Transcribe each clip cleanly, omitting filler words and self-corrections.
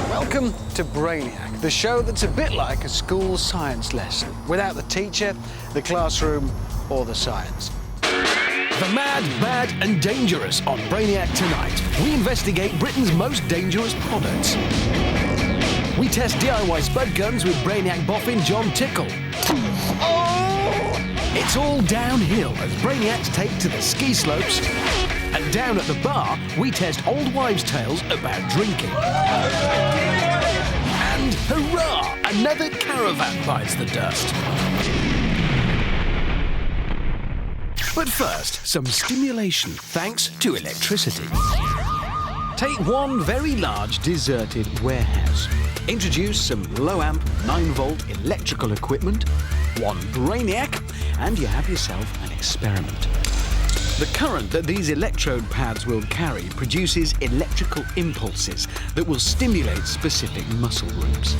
Welcome to Brainiac, the show that's a bit like a school science lesson, without the teacher, the classroom, or the science. The mad, bad and dangerous on Brainiac tonight. We investigate Britain's most dangerous products. We test DIY Spud guns with Brainiac boffin John Tickle. It's all downhill as Brainiacs take to the ski slopes. And down at the bar, we test old wives' tales about drinking. And hurrah! Another caravan bites the dust. But first, some stimulation thanks to electricity. Take one very large deserted warehouse. Introduce some low-amp, 9-volt electrical equipment, one Brainiac, and you have yourself an experiment. The current that these electrode pads will carry produces electrical impulses that will stimulate specific muscle groups.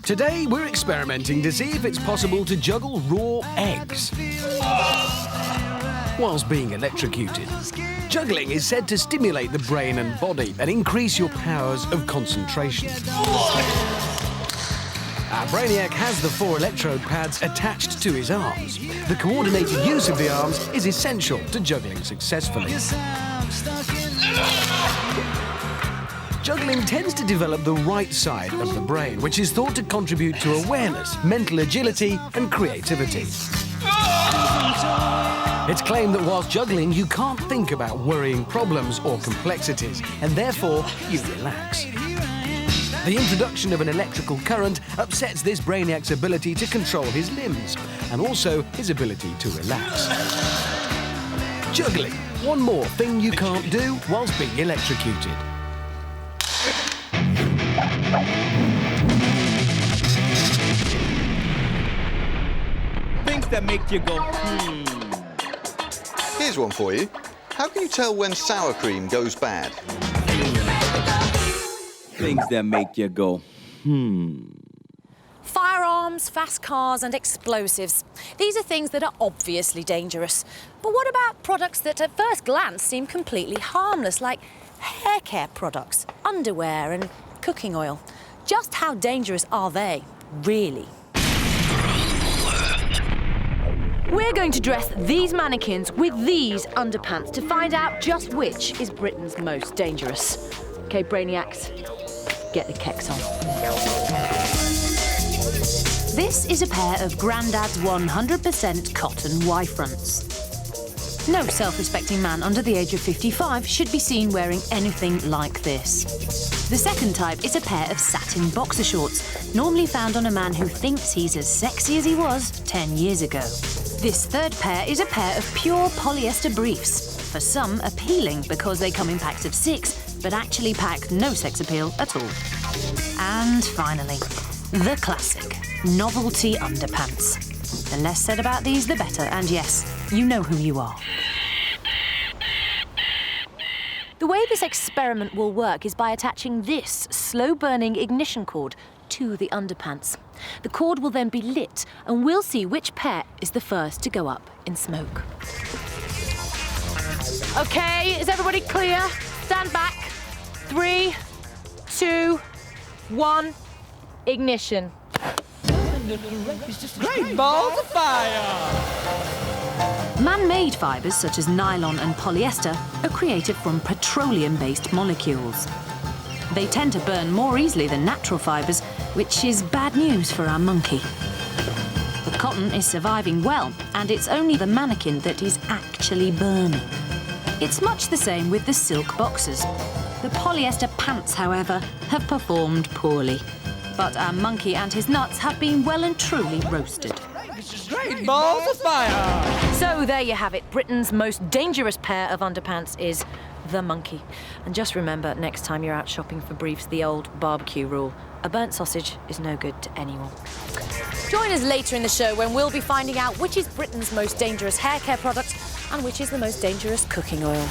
Today, we're experimenting to see if it's possible to juggle raw eggs whilst being electrocuted. Juggling is said to stimulate the brain and body and increase your powers of concentration. Our Brainiac has the 4 electrode pads attached to his arms. The coordinated use of the arms is essential to juggling successfully. Juggling tends to develop the right side of the brain, which is thought to contribute to awareness, mental agility and creativity. It's claimed that whilst juggling, you can't think about worrying problems or complexities, and therefore you relax. The introduction of an electrical current upsets this Brainiac's ability to control his limbs, and also his ability to relax. Juggling, one more thing you can't do whilst being electrocuted. Things that make you go, Here's one for you. How can you tell when sour cream goes bad? Things that make you go, Firearms, fast cars and explosives. These are things that are obviously dangerous. But what about products that at first glance seem completely harmless, like hair care products, underwear and cooking oil? Just how dangerous are they, really? We're going to dress these mannequins with these underpants to find out just which is Britain's most dangerous. OK, Brainiacs, get the kecks on. This is a pair of Grandad's 100% cotton Y-fronts. No self-respecting man under the age of 55 should be seen wearing anything like this. The second type is a pair of satin boxer shorts, normally found on a man who thinks he's as sexy as he was 10 years ago. This third pair is a pair of pure polyester briefs, for some appealing because they come in packs of 6, but actually pack no sex appeal at all. And finally, the classic, novelty underpants. The less said about these, the better, and yes, you know who you are. The way this experiment will work is by attaching this slow-burning ignition cord to the underpants. The cord will then be lit, and we'll see which pair is the first to go up in smoke. OK, is everybody clear? Stand back. 3, 2, 1, ignition. great balls of fire! Man-made fibres such as nylon and polyester are created from petroleum-based molecules. They tend to burn more easily than natural fibres, which is bad news for our monkey. The cotton is surviving well, and it's only the mannequin that is actually burning. It's much the same with the silk boxers. The polyester pants, however, have performed poorly. But our monkey and his nuts have been well and truly roasted. Great balls of fire! So there you have it. Britain's most dangerous pair of underpants is the monkey. And just remember, next time you're out shopping for briefs, the old barbecue rule. A burnt sausage is no good to anyone. Join us later in the show when we'll be finding out which is Britain's most dangerous hair care product and which is the most dangerous cooking oil.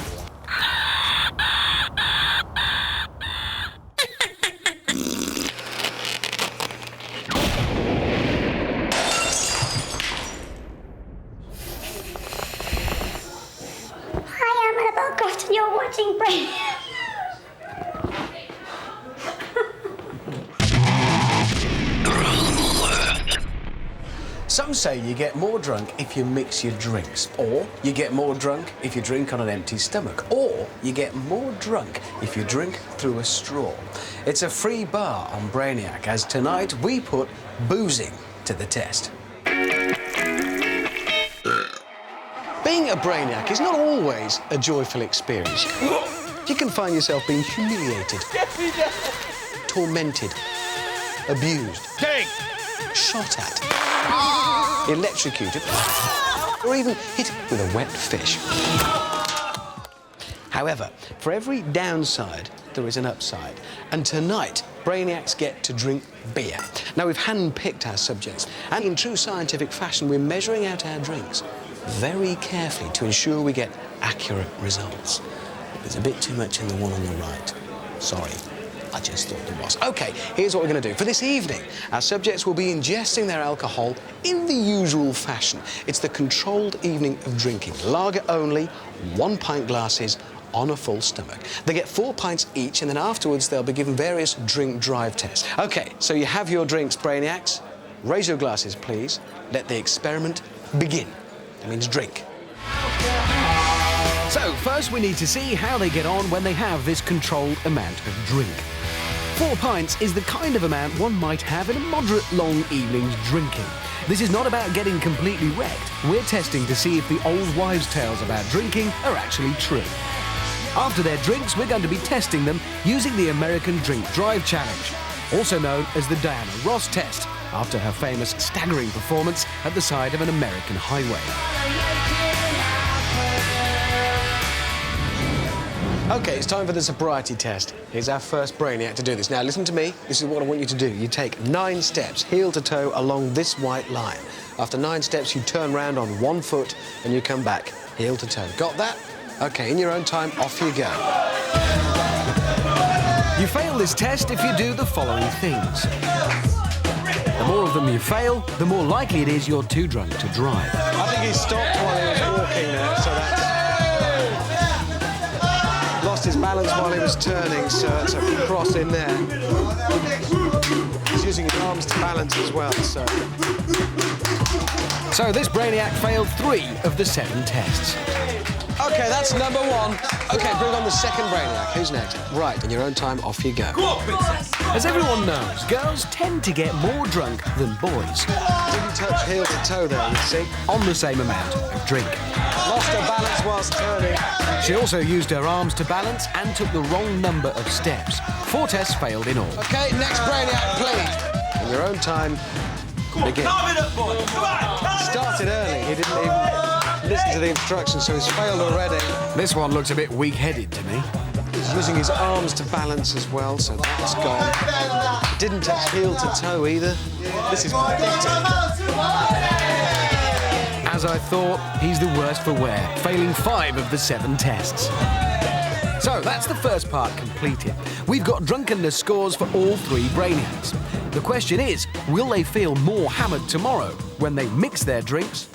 And you're watching Brainiac. Some say you get more drunk if you mix your drinks, or you get more drunk if you drink on an empty stomach, or you get more drunk if you drink through a straw. It's a free bar on Brainiac, as tonight we put boozing to the test. Being a Brainiac is not always a joyful experience. You can find yourself being humiliated, tormented, abused, shot at, electrocuted, or even hit with a wet fish. However, for every downside, there is an upside. And tonight, Brainiacs get to drink beer. Now, we've hand-picked our subjects, and in true scientific fashion, we're measuring out our drinks very carefully to ensure we get accurate results. There's a bit too much in the one on the right. Sorry, I just thought there was. OK, here's what we're going to do. For this evening, our subjects will be ingesting their alcohol in the usual fashion. It's the controlled evening of drinking. Lager only, 1 pint glasses on a full stomach. They get 4 pints each, and then afterwards they'll be given various drink drive tests. OK, so you have your drinks, Brainiacs. Raise your glasses, please. Let the experiment begin. That means drink. So, first we need to see how they get on when they have this controlled amount of drink. 4 pints is the kind of amount one might have in a moderate long evening's drinking. This is not about getting completely wrecked. We're testing to see if the old wives' tales about drinking are actually true. After their drinks, we're going to be testing them using the American Drink Drive Challenge, also known as the Diana Ross test, after her famous staggering performance at the side of an American highway. OK, it's time for the sobriety test. Here's our first Brainiac to do this. Now, listen to me. This is what I want you to do. You take 9 steps, heel to toe, along this white line. After 9 steps, you turn round on 1 foot and you come back, heel to toe. Got that? OK, in your own time, off you go. You fail this test if you do the following things. The more of them you fail, the more likely it is you're too drunk to drive. I think he stopped while he was walking there, so that's... Lost his balance while he was turning, so that's a cross in there. He's using his arms to balance as well, so... So this Brainiac failed 3 of the 7 tests. OK, that's number 1. OK, bring on the second Brainiac. Who's next? Right, in your own time, off you go. As everyone knows, girls tend to get more drunk than boys. Didn't touch heel to toe there, you see. On the same amount of drink. Lost her balance whilst turning. She also used her arms to balance and took the wrong number of steps. 4 tests failed in all. OK, next Brainiac, please. In your own time, begin. Started early. He didn't even listen to the instructions, so he's failed already. This one looks a bit weak-headed to me. He's using his arms to balance as well, so that's gone. Didn't touch heel to toe either. This is pathetic. As I thought, he's the worst for wear, failing 5 of the 7 tests. So that's the first part completed. We've got drunkenness scores for all 3 Brainiacs. The question is, will they feel more hammered tomorrow when they mix their drinks,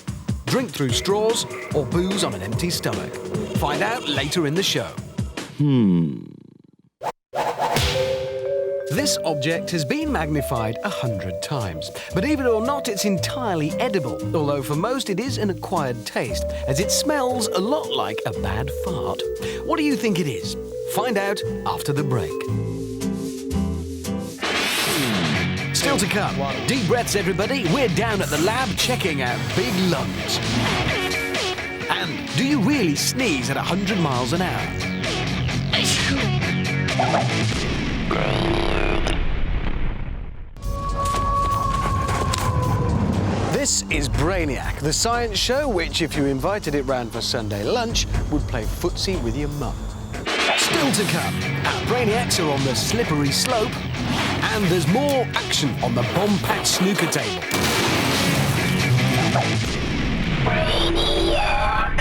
drink through straws, or booze on an empty stomach? Find out later in the show. This object has been magnified 100 times, believe it or not, it's entirely edible, although for most it is an acquired taste, as it smells a lot like a bad fart. What do you think it is? Find out after the break. Still to come, deep breaths everybody, we're down at the lab checking out big lungs. And do you really sneeze at 100 miles an hour? This is Brainiac, the science show which, if you invited it round for Sunday lunch, would play footsie with your mum. Still to come, our Brainiacs are on the slippery slope, and there's more action on the bomb-packed snooker table.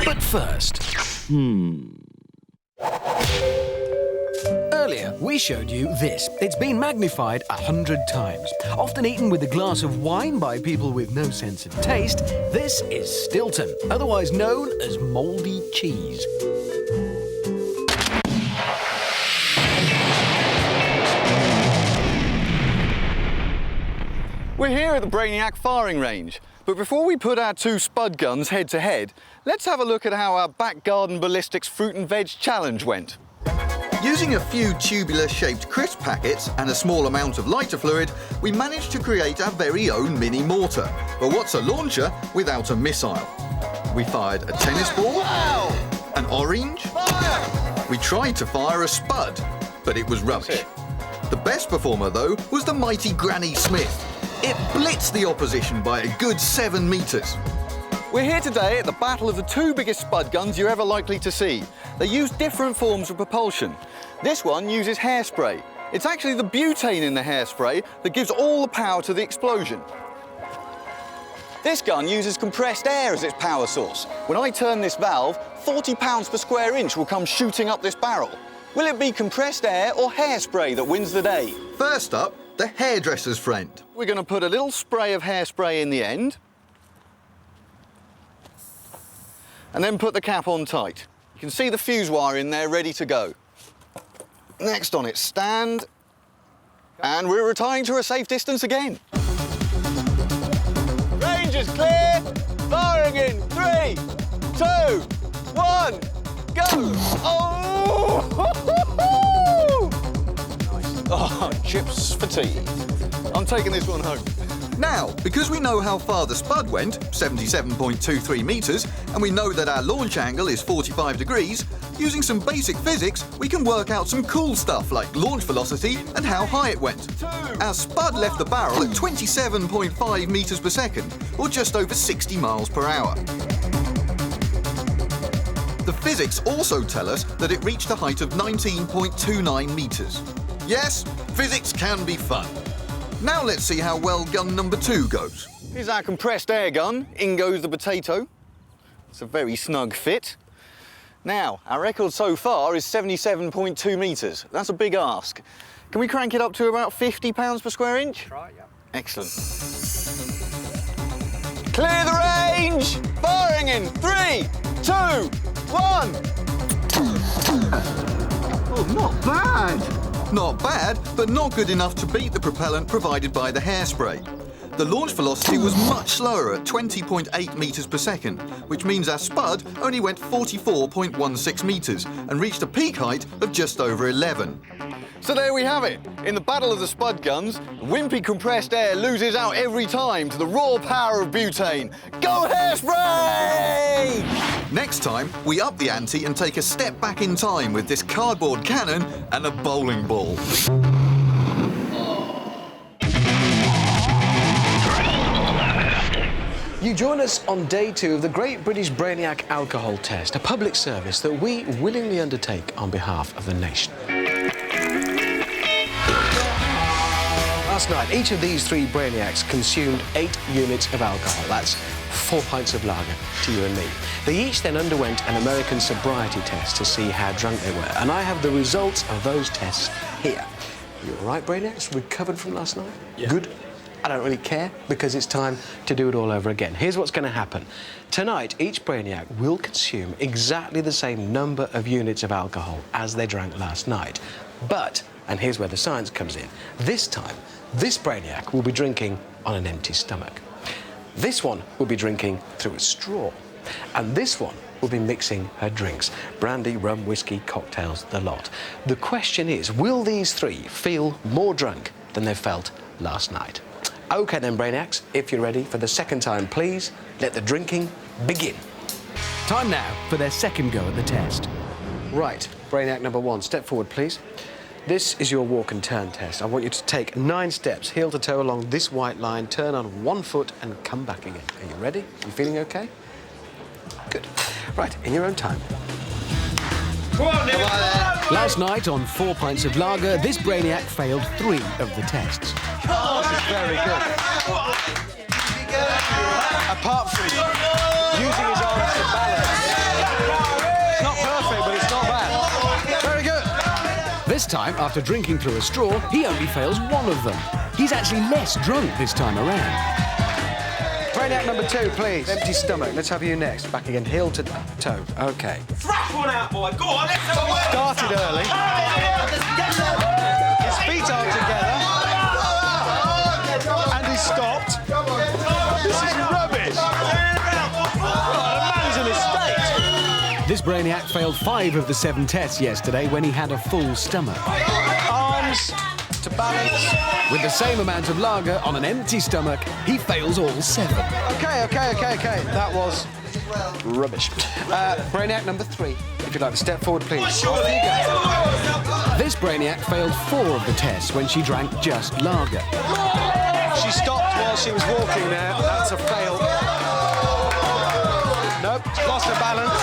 But first... Earlier, we showed you this. It's been magnified 100 times. Often eaten with a glass of wine by people with no sense of taste, this is Stilton, otherwise known as mouldy cheese. We're here at the Brainiac firing range, but before we put our two Spud guns head to head, let's have a look at how our back garden ballistics fruit and veg challenge went. Using a few tubular-shaped crisp packets and a small amount of lighter fluid, we managed to create our very own mini mortar. But what's a launcher without a missile? We fired a tennis ball, an orange. We tried to fire a Spud, but it was rubbish. The best performer, though, was the mighty Granny Smith. It blitzed the opposition by a good 7 metres. We're here today at the battle of the two biggest Spud guns you're ever likely to see. They use different forms of propulsion. This one uses hairspray. It's actually the butane in the hairspray that gives all the power to the explosion. This gun uses compressed air as its power source. When I turn this valve, 40 pounds per square inch will come shooting up this barrel. Will it be compressed air or hairspray that wins the day? First up, the hairdresser's friend. We're going to put a little spray of hairspray in the end, and then put the cap on tight. You can see the fuse wire in there ready to go. Next on its stand, and we're retiring to a safe distance again. Range is clear, firing in 3, 2, 1, go! Oh! Nice. Oh, chips for tea. I'm taking this one home. Now, because we know how far the Spud went, 77.23 metres, and we know that our launch angle is 45 degrees, using some basic physics, we can work out some cool stuff like launch velocity and how high it went. Our Spud left the barrel at 27.5 metres per second, or just over 60 miles per hour. The physics also tell us that it reached a height of 19.29 metres. Yes, physics can be fun. Now let's see how well gun number 2 goes. Here's our compressed air gun. In goes the potato. It's a very snug fit. Now, our record so far is 77.2 metres. That's a big ask. Can we crank it up to about 50 pounds per square inch? Try, yeah. Excellent. Clear the range! Firing in 3, 2, 1. Oh, not bad. Not bad, but not good enough to beat the propellant provided by the hairspray. The launch velocity was much slower at 20.8 metres per second, which means our Spud only went 44.16 metres and reached a peak height of just over 11. So there we have it. In the battle of the Spud guns, wimpy compressed air loses out every time to the raw power of butane. Go hairspray! Next time, we up the ante and take a step back in time with this cardboard cannon and a bowling ball. You join us on day 2 of the Great British Brainiac Alcohol Test, a public service that we willingly undertake on behalf of the nation. Last night, each of these 3 Brainiacs consumed 8 units of alcohol. That's 4 pints of lager to you and me. They each then underwent an American sobriety test to see how drunk they were, and I have the results of those tests here. You all right, Brainiacs? Recovered from last night? Yeah. Good? I don't really care, because it's time to do it all over again. Here's what's going to happen. Tonight, each Brainiac will consume exactly the same number of units of alcohol as they drank last night. But, and here's where the science comes in, this time, this Brainiac will be drinking on an empty stomach. This one will be drinking through a straw. And this one will be mixing her drinks. Brandy, rum, whiskey, cocktails, the lot. The question is, will these 3 feel more drunk than they felt last night? OK then, Brainiacs, if you're ready for the second time, please let the drinking begin. Time now for their second go at the test. Right, Brainiac number 1, step forward, please. This is your walk and turn test. I want you to take 9 steps, heel to toe along this white line, turn on 1 foot and come back again. Are you ready? You feeling okay? Good. Right, in your own time. Last night on 4 pints of lager, this Brainiac failed 3 of the tests. Oh, this is very good. Apart from using his arms to balance. It's not perfect, but it's not bad. Very good. This time, after drinking through a straw, he only fails 1 of them. He's actually less drunk this time around. Brainiac number 2, please. Empty stomach. Let's have you next. Back again, heel to toe. OK. Thrash one out, boy. Go on, let's have a Started early. His feet are together. And he stopped. This is rubbish. The man's in his state. This Brainiac failed 5 of the 7 tests yesterday when he had a full stomach. Arms to balance. With the same amount of lager on an empty stomach, he fails all 7. OK. That was rubbish. Brainiac number 3. If you'd like to step forward, please. Off you go. This Brainiac failed 4 of the tests when she drank just lager. She stopped while she was walking there. That's a fail. Nope, lost her balance.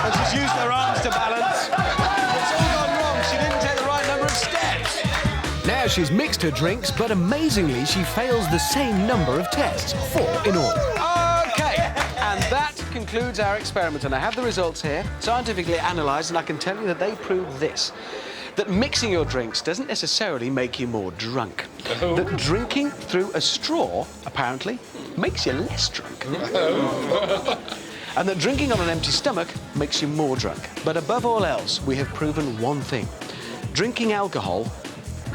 And she's used her arms to balance. It's all gone wrong. She didn't take the right number of steps. Now she's mixed her drinks, but amazingly she fails the same number of tests, 4 in all. OK, and that concludes our experiment. And I have the results here, scientifically analysed, and I can tell you that they prove this. That mixing your drinks doesn't necessarily make you more drunk. That drinking through a straw, apparently, makes you less drunk. And that drinking on an empty stomach makes you more drunk. But above all else, we have proven one thing. Drinking alcohol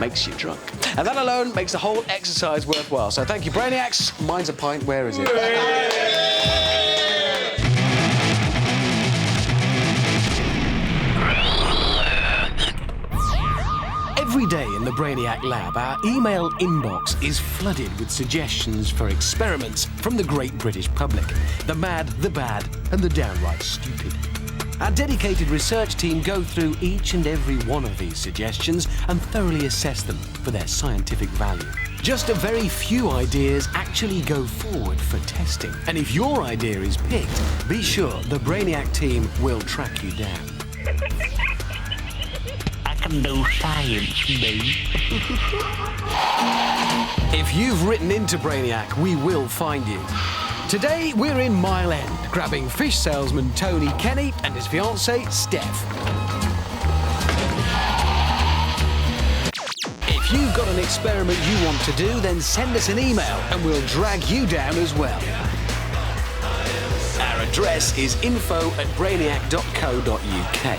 makes you drunk. And that alone makes the whole exercise worthwhile. So thank you, Brainiacs. Mine's a pint. Where is it? Every day in the Brainiac lab, our email inbox is flooded with suggestions for experiments from the great British public. The mad, the bad, and the downright stupid. Our dedicated research team go through each and every one of these suggestions and thoroughly assess them for their scientific value. Just a very few ideas actually go forward for testing. And if your idea is picked, be sure the Brainiac team will track you down. No science, mate. If you've written into Brainiac, we will find you. Today, we're in Mile End, grabbing fish salesman Tony Kenny and his fiancée, Steph. If you've got an experiment you want to do, then send us an email and we'll drag you down as well. Our address is info@brainiac.co.uk.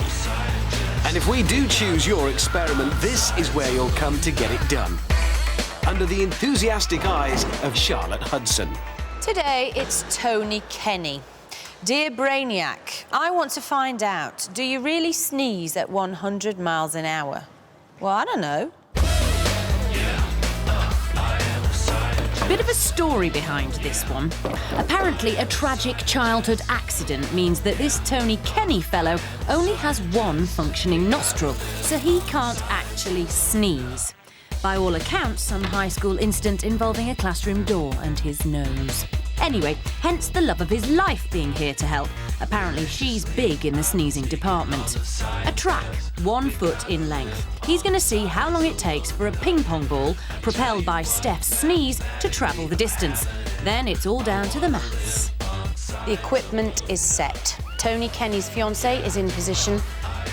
And if we do choose your experiment, this is where you'll come to get it done. Under the enthusiastic eyes of Charlotte Hudson. Today, it's Tony Kenny. Dear Brainiac, I want to find out, do you really sneeze at 100 miles an hour? Well, I don't know. Bit of a story behind this one. Apparently, a tragic childhood accident means that this Tony Kenny fellow only has 1 functioning nostril, so he can't actually sneeze. By all accounts, some high school incident involving a classroom door and his nose. Anyway, hence the love of his life being here to help. Apparently, she's big in the sneezing department. A track, 1 foot in length. He's going to see how long it takes for a ping pong ball, propelled by Steph's sneeze, to travel the distance. Then it's all down to the maths. The equipment is set. Tony Kenny's fiancée is in position.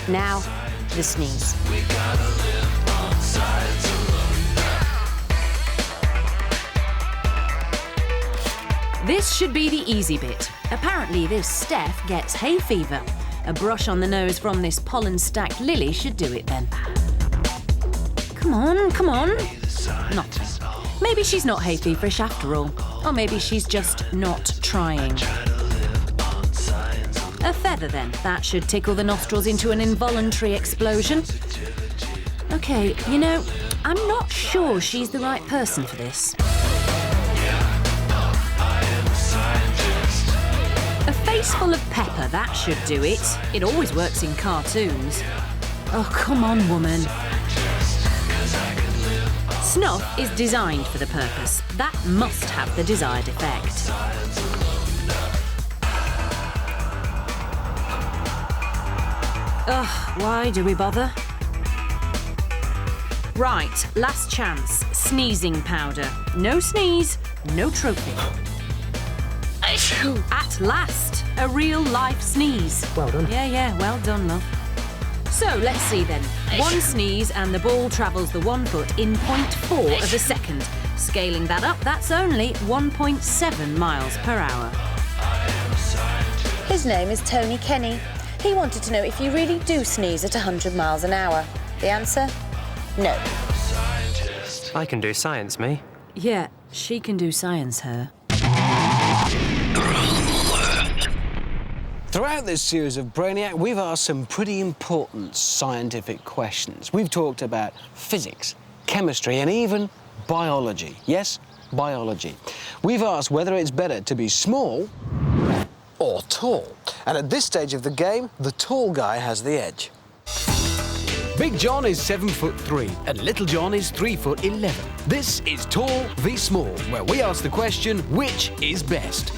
Now, the sneeze. This should be the easy bit. Apparently, this Steph gets hay fever. A brush on the nose from this pollen-stacked lily should do it then. Come on, come on. Nothing. Maybe she's not hay feverish after all. Or maybe she's just not trying. A feather then. That should tickle the nostrils into an involuntary explosion. OK, you know, I'm not sure she's the right person for this. A face full of pepper, that should do it. It always works in cartoons. Oh, come on, woman. Snuff is designed for the purpose. That must have the desired effect. Ugh, why do we bother? Right, last chance. Sneezing powder. No sneeze, no trophy. At last, a real-life sneeze. Well done. Yeah, well done, love. So, let's see then. One sneeze and the ball travels the 1 foot in 0.4 of a second. Scaling that up, that's only 1.7 miles per hour. His name is Tony Kenny. He wanted to know if you really do sneeze at 100 miles an hour. The answer? No. I can do science, me. Yeah, she can do science, her. Throughout this series of Brainiac, we've asked some pretty important scientific questions. We've talked about physics, chemistry, and even biology. Yes, biology. We've asked whether it's better to be small or tall. And at this stage of the game, the tall guy has the edge. Big John is 7'3" and Little John is 3'11". This is Tall v Small, where we ask the question, which is best?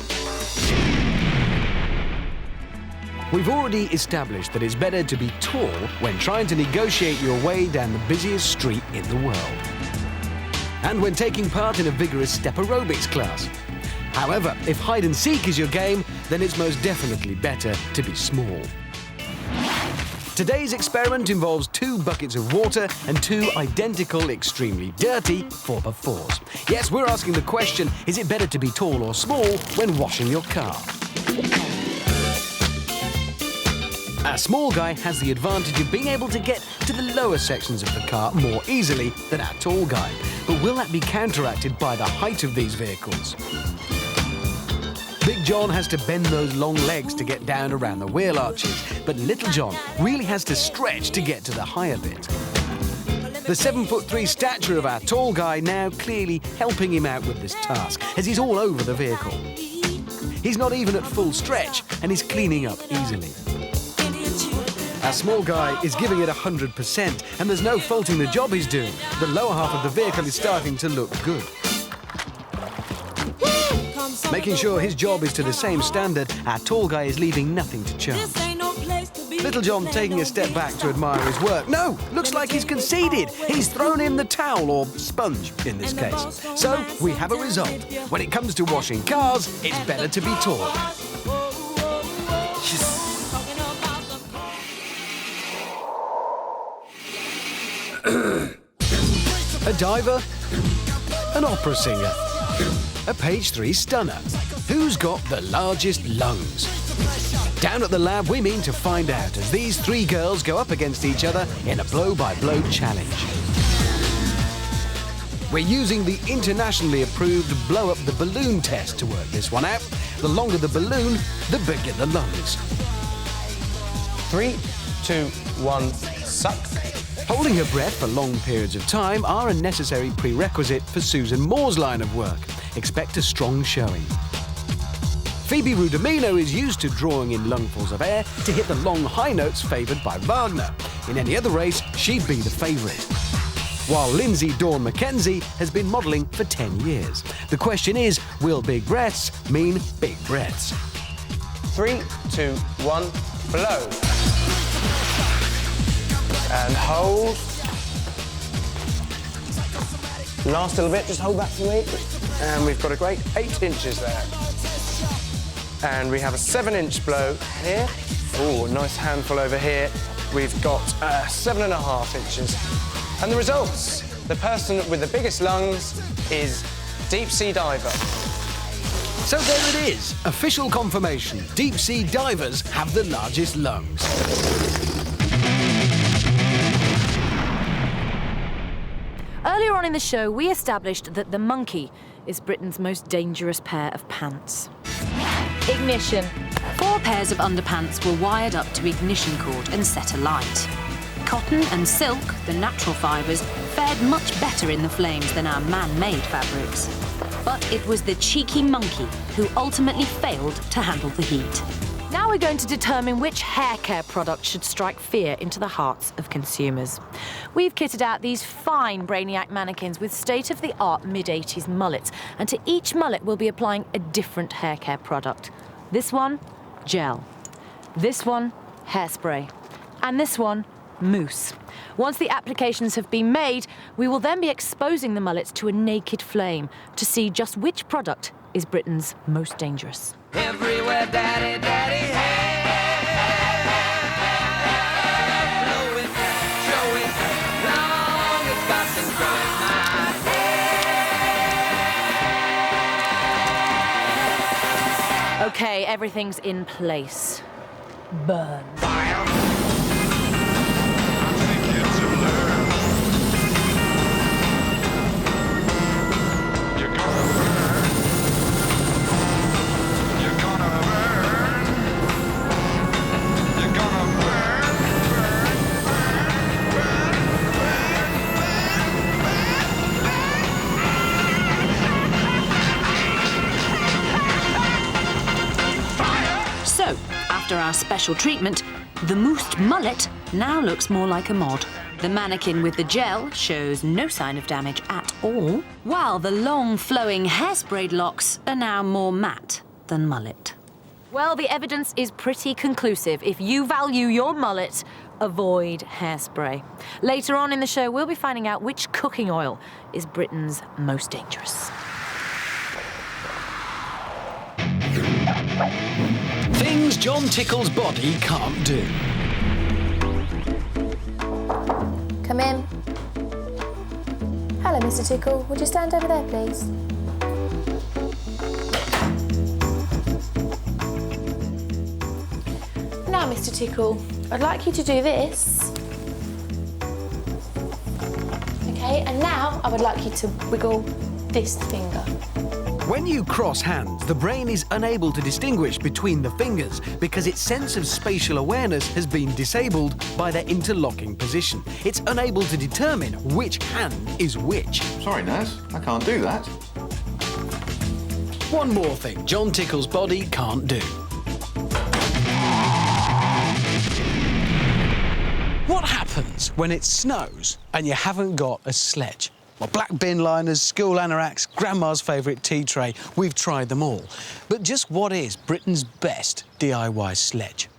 We've already established that it's better to be tall when trying to negotiate your way down the busiest street in the world. And when taking part in a vigorous step aerobics class. However, if hide and seek is your game, then it's most definitely better to be small. Today's experiment involves 2 buckets of water and 2 identical, extremely dirty 4x4s. Yes, we're asking the question, is it better to be tall or small when washing your car? Our small guy has the advantage of being able to get to the lower sections of the car more easily than our tall guy. But will that be counteracted by the height of these vehicles? Big John has to bend those long legs to get down around the wheel arches, but Little John really has to stretch to get to the higher bit. The 7'3" stature of our tall guy now clearly helping him out with this task, as he's all over the vehicle. He's not even at full stretch, and he's cleaning up easily. Our small guy is giving it 100%, and there's no faulting the job he's doing. The lower half of the vehicle is starting to look good. Making sure his job is to the same standard, our tall guy is leaving nothing to chance. Little John taking a step back to admire his work. No, looks like he's conceded. He's thrown in the towel, or sponge in this case. So we have a result. When it comes to washing cars, it's better to be tall. A diver, an opera singer, a page 3 stunner. Who's got the largest lungs? Down at the lab, we mean to find out as these 3 girls go up against each other in a blow-by-blow challenge. We're using the internationally approved blow-up-the-balloon test to work this one out. The longer the balloon, the bigger the lungs. 3, 2, 1, suck. Holding her breath for long periods of time are a necessary prerequisite for Susan Moore's line of work. Expect a strong showing. Phoebe Rudamino is used to drawing in lungfuls of air to hit the long high notes favoured by Wagner. In any other race, she'd be the favourite. While Lindsay Dawn Mackenzie has been modelling for 10 years. The question is, will big breaths mean big breaths? 3, 2, 1, blow. And hold. Last little bit, just hold that for me. And we've got a great 8 inches there. And we have a 7-inch blow here. Oh, nice handful over here. We've got 7.5 inches. And the results, the person with the biggest lungs is deep sea diver. So there it is, official confirmation. Deep sea divers have the largest lungs. Earlier on in the show, we established that the monkey is Britain's most dangerous pair of pants. Ignition. 4 pairs of underpants were wired up to ignition cord and set alight. Cotton and silk, the natural fibres, fared much better in the flames than our man-made fabrics. But it was the cheeky monkey who ultimately failed to handle the heat. Now we're going to determine which haircare product should strike fear into the hearts of consumers. We've kitted out these fine Brainiac mannequins with state-of-the-art mid-80s mullets, and to each mullet we'll be applying a different haircare product. This one, gel. This one, hairspray. And this one, mousse. Once the applications have been made, we will then be exposing the mullets to a naked flame to see just which product is Britain's most dangerous. Everywhere, daddy, daddy, hey. Blowing, showing, long as God's been growing my hair. Okay, everything's in place. Burn. So, after our special treatment, the moussed mullet now looks more like a mod. The mannequin with the gel shows no sign of damage at all, while the long flowing hairsprayed locks are now more matte than mullet. Well, the evidence is pretty conclusive. If you value your mullet, avoid hairspray. Later on in the show, we'll be finding out which cooking oil is Britain's most dangerous. Things John Tickle's body can't do. Come in. Hello, Mr. Tickle. Would you stand over there, please? Now, Mr. Tickle, I'd like you to do this. Okay, and now I would like you to wiggle this finger. When you cross hands, the brain is unable to distinguish between the fingers because its sense of spatial awareness has been disabled by their interlocking position. It's unable to determine which hand is which. Sorry, Naz, I can't do that. One more thing John Tickle's body can't do. What happens when it snows and you haven't got a sledge? Well, black bin liners, school anoraks, grandma's favourite tea tray, we've tried them all. But just what is Britain's best DIY sledge?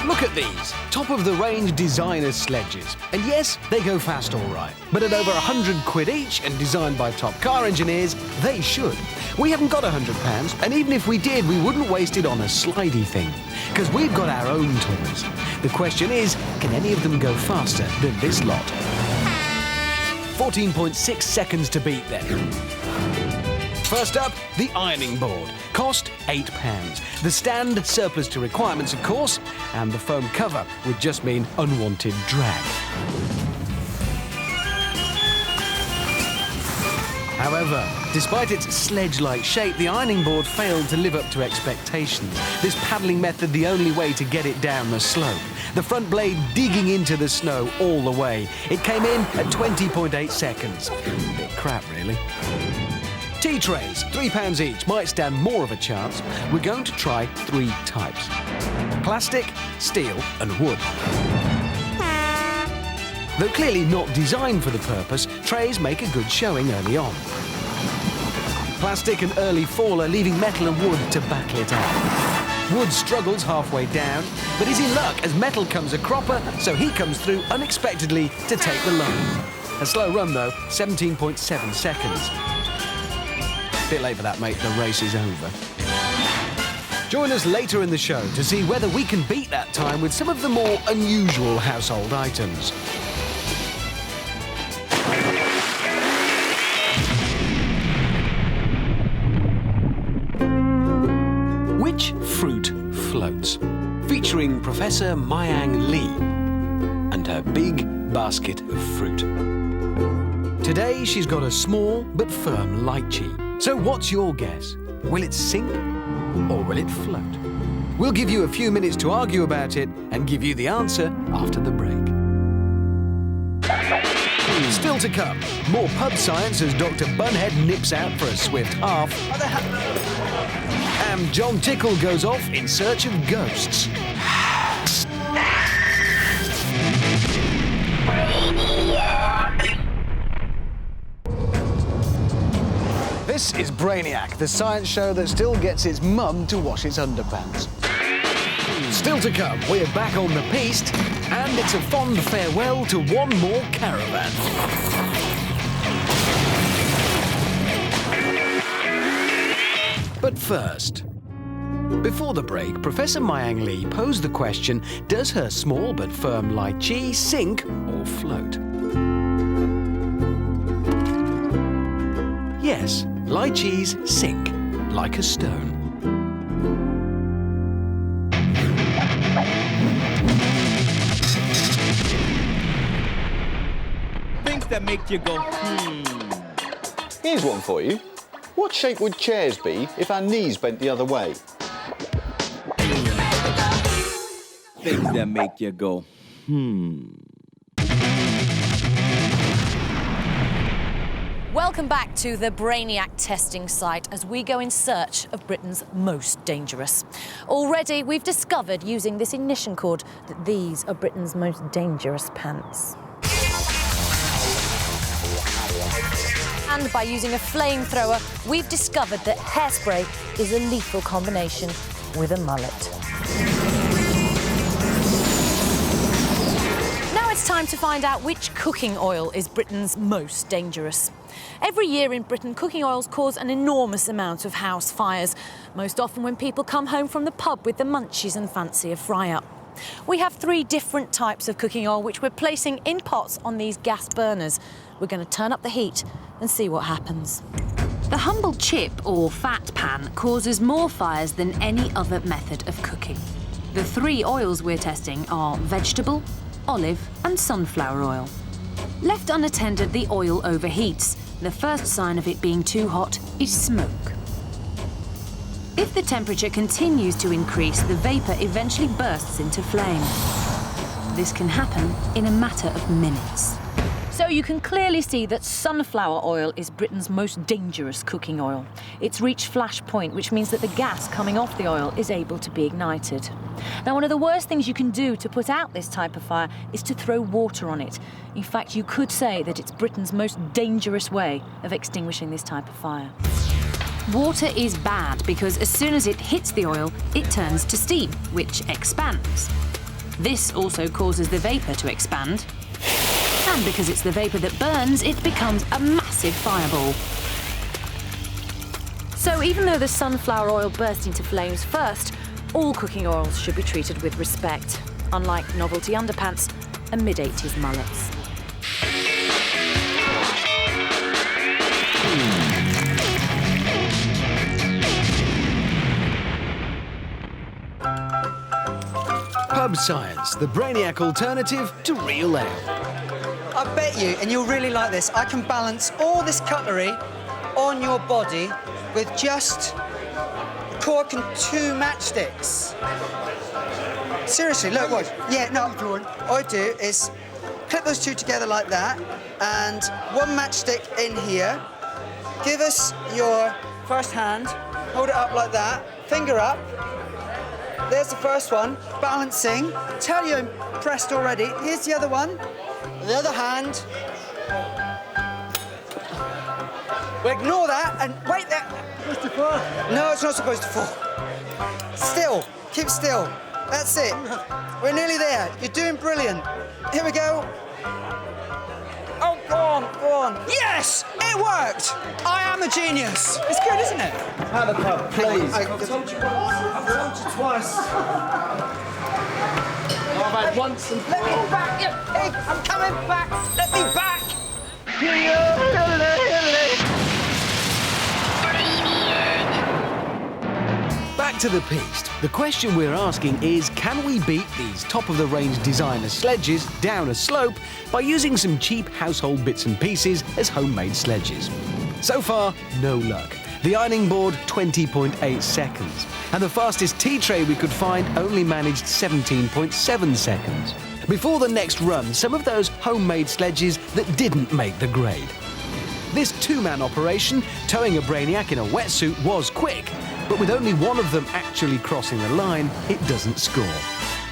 Look at these, top-of-the-range designer sledges. And yes, they go fast all right. But at over £100 each and designed by top car engineers, they should. We haven't got £100, and even if we did, we wouldn't waste it on a slidey thing. Because we've got our own toys. The question is, can any of them go faster than this lot? 14.6 seconds to beat then. First up, the ironing board. Cost £8. The stand, surplus to requirements, of course, and the foam cover would just mean unwanted drag. However, despite its sledge-like shape, the ironing board failed to live up to expectations. This paddling method the only way to get it down the slope. The front blade digging into the snow all the way. It came in at 20.8 seconds. A bit crap, really. Tea trays, £3 each, might stand more of a chance. We're going to try 3 types: plastic, steel and wood. Though clearly not designed for the purpose, trays make a good showing early on. Plastic an early faller, leaving metal and wood to battle it out. Wood struggles halfway down, but is in luck as metal comes a cropper, so he comes through unexpectedly to take the line. A slow run though, 17.7 seconds. Bit late for that, mate. The race is over. Join us later in the show to see whether we can beat that time with some of the more unusual household items. Which fruit floats? Featuring Professor Mayang Lee and her big basket of fruit. Today she's got a small but firm lychee. So what's your guess? Will it sink or will it float? We'll give you a few minutes to argue about it and give you the answer after the break. Still to come, more pub science as Dr. Bunhead nips out for a swift half. And John Tickle goes off in search of ghosts. This is Brainiac, the science show that still gets its mum to wash its underpants. Still to come, we're back on the piste, and it's a fond farewell to one more caravan. But first, before the break, Professor Myang Lee posed the question, does her small but firm lychee sink or float? Yes, lychees sink like a stone. Things that make you go, Here's one for you. What shape would chairs be if our knees bent the other way? Things that make you go, Welcome back to the Brainiac testing site as we go in search of Britain's most dangerous. Already, we've discovered using this ignition cord that these are Britain's most dangerous pants. And by using a flamethrower, we've discovered that hairspray is a lethal combination with a mullet. Now it's time to find out which cooking oil is Britain's most dangerous. Every year in Britain, cooking oils cause an enormous amount of house fires, most often when people come home from the pub with the munchies and fancy a fry-up. We have 3 different types of cooking oil which we're placing in pots on these gas burners. We're going to turn up the heat and see what happens. The humble chip or fat pan causes more fires than any other method of cooking. The 3 oils we're testing are vegetable, olive and sunflower oil. Left unattended, the oil overheats. The first sign of it being too hot is smoke. If the temperature continues to increase, the vapour eventually bursts into flame. This can happen in a matter of minutes. So you can clearly see that sunflower oil is Britain's most dangerous cooking oil. It's reached flash point, which means that the gas coming off the oil is able to be ignited. Now, one of the worst things you can do to put out this type of fire is to throw water on it. In fact, you could say that it's Britain's most dangerous way of extinguishing this type of fire. Water is bad because as soon as it hits the oil, it turns to steam, which expands. This also causes the vapour to expand. And because it's the vapour that burns, it becomes a massive fireball. So even though the sunflower oil burst into flames first, all cooking oils should be treated with respect, unlike novelty underpants and mid-80s mullets. Pub science, the Brainiac alternative to real ale. I bet you, and you'll really like this, I can balance all this cutlery on your body with just cork and 2 matchsticks. Seriously, look, watch. Yeah, no, all I do is clip those 2 together like that, and 1 matchstick in here. Give us your first hand, hold it up like that, finger up. There's the first one, balancing. Tell you I'm pressed already. Here's the other one. The other hand. We'll ignore that and wait there. Supposed to fall? No, it's not supposed to fall. Still, keep still. That's it. We're nearly there. You're doing brilliant. Here we go. Oh, go on, go on. Yes, it worked. I am a genius. It's good, isn't it? Have a cup, please. I've told you once. I've told you twice. I've had once and Let me back, you pig! I'm coming back! Let me back! Back to the piste. The question we're asking is, can we beat these top-of-the-range designer sledges down a slope by using some cheap household bits and pieces as homemade sledges? So far, no luck. The ironing board, 20.8 seconds. And the fastest tea tray we could find only managed 17.7 seconds. before the next run some of those homemade sledges that didn't make the grade. This two-man operation, towing a Brainiac in a wetsuit, was quick, but with only one of them actually crossing the line, it doesn't score.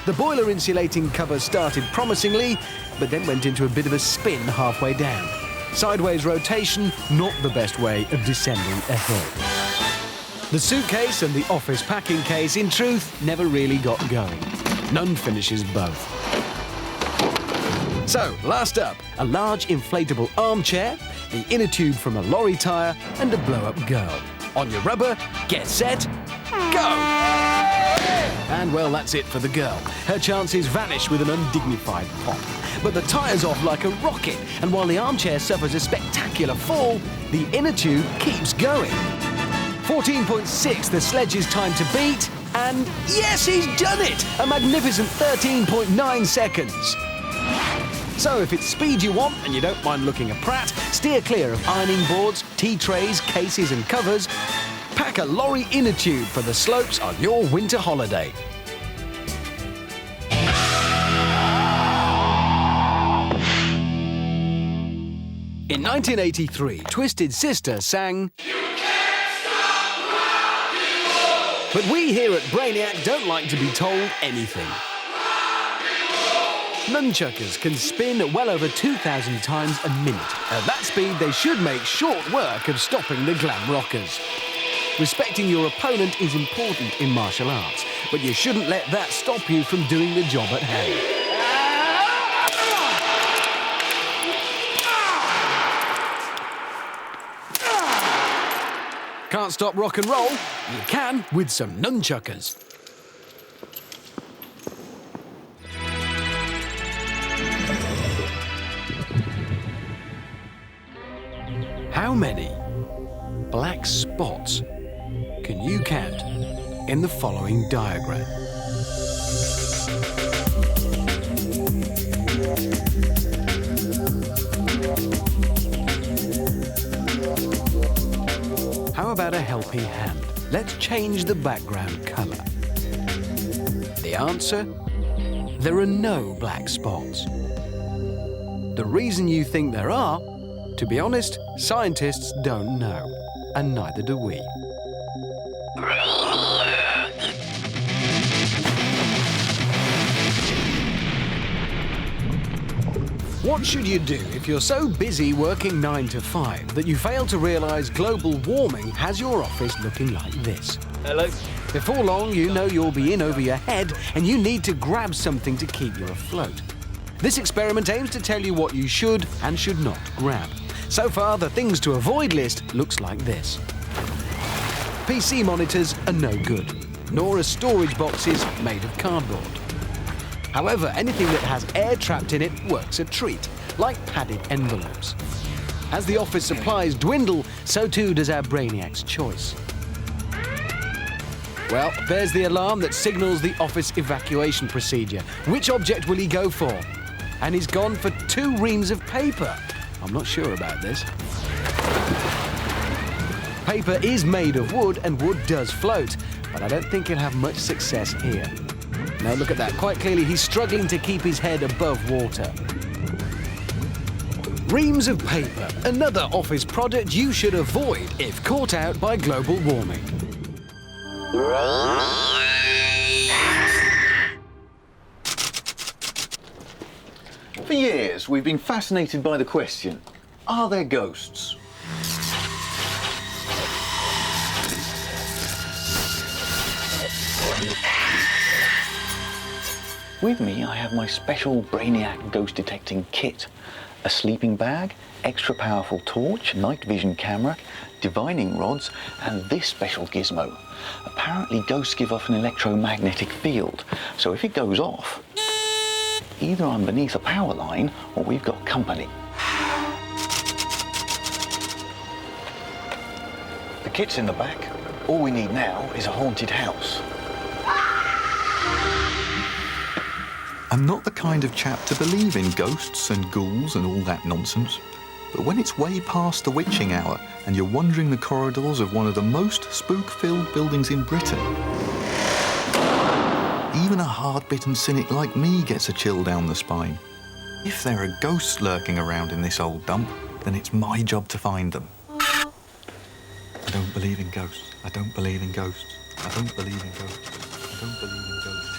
The boiler insulating cover started promisingly, but then went into a bit of a spin halfway down. Sideways rotation, not the best way of descending a hill. The suitcase and the office packing case, in truth, never really got going. None finishes both. So, last up, a large inflatable armchair, the inner tube from a lorry tyre, and a blow-up girl. On your rubber, get set, go! And well, that's it for the girl. Her chances vanish with an undignified pop. But the tyre's off like a rocket, and while the armchair suffers a spectacular fall, the inner tube keeps going. 14.6, the sledge's time to beat, and yes, he's done it! A magnificent 13.9 seconds. So if it's speed you want and you don't mind looking a prat, steer clear of ironing boards, tea trays, cases and covers. Pack a lorry inner tube for the slopes on your winter holiday. In 1983, Twisted Sister sang... But we here at Brainiac don't like to be told anything. Nunchuckers can spin well over 2,000 times a minute. At that speed, they should make short work of stopping the glam rockers. Respecting your opponent is important in martial arts, but you shouldn't let that stop you from doing the job at hand. Can't stop rock and roll? You can with some nunchuckers. How many black spots can you count in the following diagram? How about a helping hand? Let's change the background colour. The answer? There are no black spots. The reason you think there are, to be honest, scientists don't know, and neither do we. What should you do if you're so busy working 9 to 5 that you fail to realise global warming has your office looking like this? Hello. Before long, you know you'll be in over your head and you need to grab something to keep you afloat. This experiment aims to tell you what you should and should not grab. So far, the things to avoid list looks like this. PC monitors are no good, nor are storage boxes made of cardboard. However, anything that has air trapped in it works a treat, like padded envelopes. As the office supplies dwindle, so too does our Brainiac's choice. Well, there's the alarm that signals the office evacuation procedure. Which object will he go for? And he's gone for 2 reams of paper. I'm not sure about this. Paper is made of wood, and wood does float, but I don't think he'll have much success here. Now look at that. Quite clearly, he's struggling to keep his head above water. Reams of paper, another office product you should avoid if caught out by global warming. For years, we've been fascinated by the question, are there ghosts? With me, I have my special Brainiac ghost detecting kit. A sleeping bag, extra powerful torch, night vision camera, divining rods, and this special gizmo. Apparently, ghosts give off an electromagnetic field, so if it goes off, either I'm beneath a power line or we've got company. The kit's in the back. All we need now is a haunted house. I'm not the kind of chap to believe in ghosts and ghouls and all that nonsense. But when it's way past the witching hour and you're wandering the corridors of one of the most spook-filled buildings in Britain, Even a hard-bitten cynic like me gets a chill down the spine. If there are ghosts lurking around in this old dump, then it's my job to find them. I don't believe in ghosts. I don't believe in ghosts. I don't believe in ghosts. I don't believe in ghosts.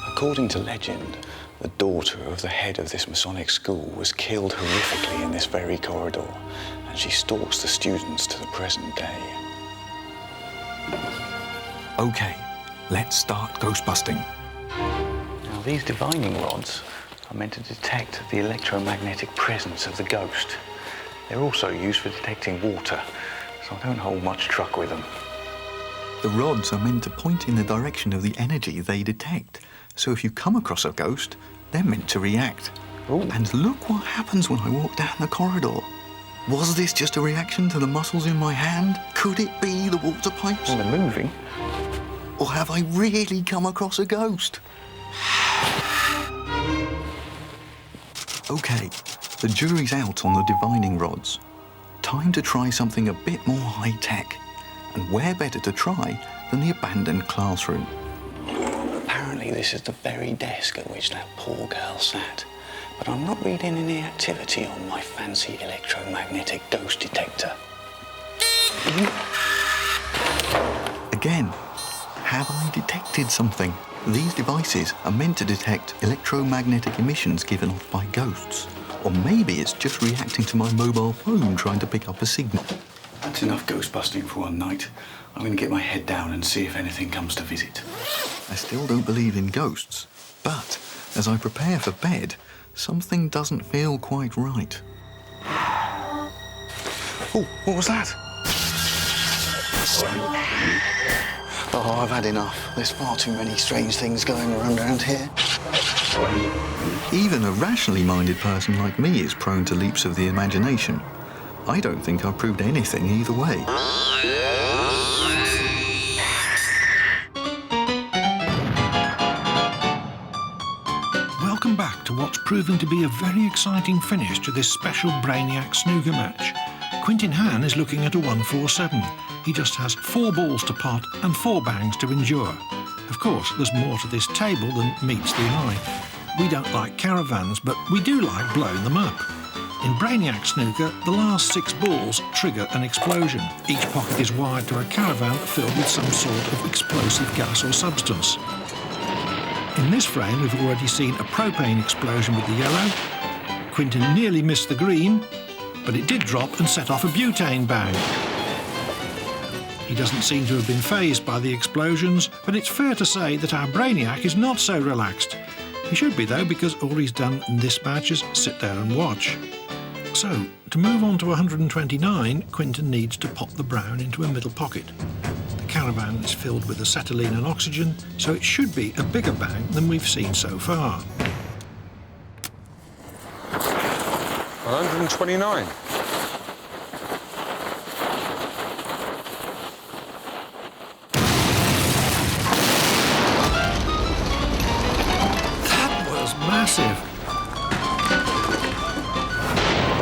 According to legend, the daughter of the head of this Masonic school was killed horrifically in this very corridor, and she stalks the students to the present day. Okay, let's start ghost busting. Now, these divining rods are meant to detect the electromagnetic presence of the ghost. They're also used for detecting water, so I don't hold much truck with them. The rods are meant to point in the direction of the energy they detect. So if you come across a ghost, they're meant to react. Ooh. And look what happens when I walk down the corridor. Was this just a reaction to the muscles in my hand? Could it be the water pipes? Well, they're moving. Or have I really come across a ghost? OK, the jury's out on the divining rods. Time to try something a bit more high-tech. And where better to try than the abandoned classroom? Apparently this is the very desk at which that poor girl sat. But I'm not reading any activity on my fancy electromagnetic ghost detector. Again, have I detected something? These devices are meant to detect electromagnetic emissions given off by ghosts. Or maybe it's just reacting to my mobile phone trying to pick up a signal. That's enough ghost busting for one night. I'm going to get my head down and see if anything comes to visit. I still don't believe in ghosts, but as I prepare for bed, something doesn't feel quite right. Oh, what was that? Oh, I've had enough. There's far too many strange things going around here. Even a rationally minded person like me is prone to leaps of the imagination. I don't think I've proved anything either way. Welcome back to what's proving to be a very exciting finish to this special Brainiac snooker match. Quintin Hann is looking at a 147. He just has 4 balls to pot and 4 bangs to endure. Of course, there's more to this table than meets the eye. We don't like caravans, but we do like blowing them up. In Brainiac snooker, the last 6 balls trigger an explosion. Each pocket is wired to a caravan filled with some sort of explosive gas or substance. In this frame, we've already seen a propane explosion with the yellow. Quintin nearly missed the green, but it did drop and set off a butane bang. He doesn't seem to have been fazed by the explosions, but it's fair to say that our Brainiac is not so relaxed. He should be, though, because all he's done in this match is sit there and watch. So, to move on to 129, Quintin needs to pop the brown into a middle pocket. The caravan is filled with acetylene and oxygen, so it should be a bigger bang than we've seen so far. 129. Massive.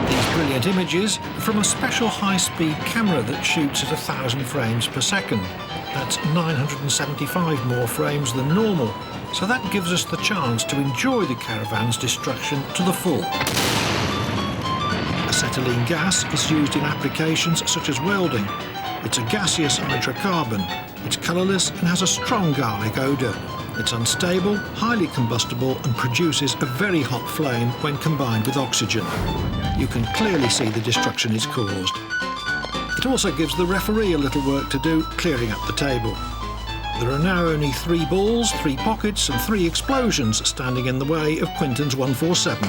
These brilliant images are from a special high-speed camera that shoots at 1,000 frames per second. That's 975 more frames than normal, so that gives us the chance to enjoy the caravan's destruction to the full. Acetylene gas is used in applications such as welding. It's a gaseous hydrocarbon. It's colourless and has a strong garlic odour. It's unstable, highly combustible and produces a very hot flame when combined with oxygen. You can clearly see the destruction it's caused. It also gives the referee a little work to do, clearing up the table. There are now only 3 balls, 3 pockets and 3 explosions standing in the way of Quintin's 147.